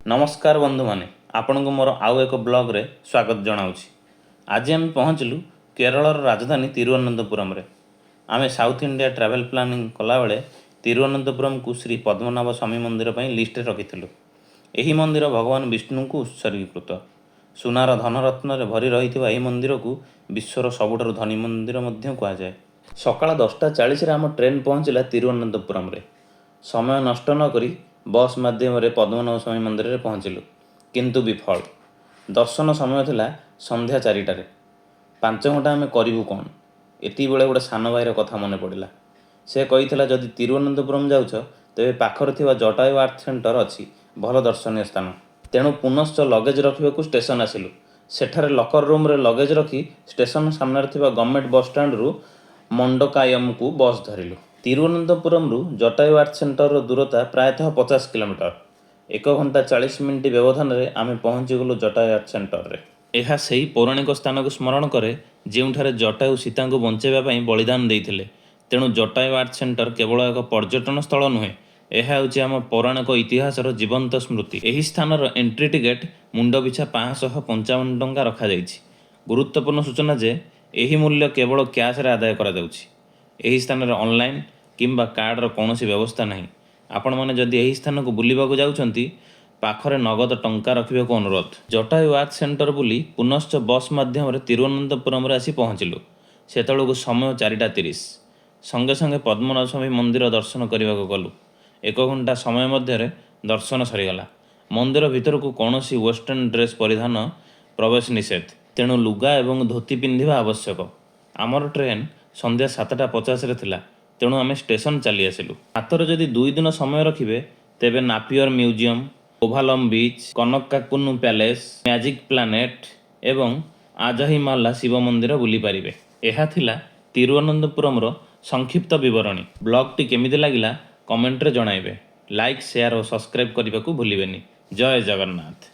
नमस्कार बंधु माने आपण को मोर आउ एक ब्लॉग रे स्वागत जनाऊँगी। आज आम पहुँचलु केरल राजधानी तिरुवनंतपुरम रे। आमे साउथ इंडिया ट्रैवल प्लानिंग कला बेले तिरुवनंतपुरम को श्री पद्मनाभ स्वामी मंदिर पर लिस्ट रखिलु। यही मंदिर भगवान विष्णु को उत्सर्गीकृत। सुनार धनरत्न भरी रही मंदिर को विश्वर सबुठारु धनी मंदिर कहुए। सकाळ 10:40 आम ट्रेन पहुँचला तिरुवनंतपुरम रे। समय नष्ट नकरी बस माध्यम पद्मनाभ स्वामी मंदिर में पहुँचलु, किंतु विफल। दर्शन समय थिला संध्या 4टार। 5 घंटा आम करूँ कौन? एति बेले गोटे सान भाईर कथा मन पड़ा। से कही जदि तिरुवनंतपुरम जाऊछ तेरे पाखर थिबा जटायु आर्ट सेंटर अच्छी भल दर्शनीय स्थान। तेणु पुनश्च लगेज रखा स्टेशन आसिलु। सेठारे लकर रूम रे लगेज रखी स्टेशन सामने थिबा गवर्नमेंट बस स्टैंड रु मंडकायम को बस धरिलु। तिरुवनंतपुरम रु जटायु आर्ट सेंटर दूरता प्रायतः 50 किलोमीटर। 1 घंटा 40 मिनिट व्यवधान में आम पहुँचीगलु जटायु आर्ट सेंटर रे। यह से पौराणिक स्थान को स्मरण करे जोठारे जटायु सीता को बचाइवाई बलिदान देते। तेणु जटायु आर्ट सेंटर केवल एक पर्यटन स्थल नुहे, यह हूँ आम पौराणिक इतिहासर जीवंत स्मृति। यही स्थानर एंट्री टिकेट मुंड पिछा 555 टंका रखा। गुरुत्वपूर्ण सूचना जे यही मूल्य केवल कैश रे आदाय करा जाउछि। यही स्थान में ऑनलाइन किंबा कार्डर कौन व्यवस्था नहीं। आपण मैंने जदि यही स्थान को बुलवाक जाउछंती पाखरे नगद टंका रखा अनुरोध। जटायु आर्ट सेंटर बुली पुनश्च बस माध्यम तिरुवनंतपुरम आसी पहुँचलु। सेतु समय 4:30। संगे संगे पद्मनाभ स्वामी मंदिर दर्शन करने को गलु। 1 घंटा समय मध्य दर्शन सरीगला। मंदिर भीतर को कौन वेस्टर्न ड्रेस परिधान प्रवेश निषेध। तेणु लुगा एवं धोती पिंधिबा आवश्यक। आमर ट्रेन संध्या 7:50 थिला। तेणु आम स्टेशन चली आसिलु। हाथर जदि 2 दिन समय रखिबे तेबे नापियर म्यूजियम, कोभालम बीच, कनक्काकुनु पैलेस, मैजिक प्लानेट एवं आजाहिमाला शिव मंदिर बुली पारिबे। यह थिला तिरुवनंतपुरम संक्षिप्त विवरणी। ब्लॉग टी केमिति लागिला कमेंट रे जणाइबे। लाइक, शेयर और सब्सक्राइब करने को भूलिबेनी। जय जगन्नाथ।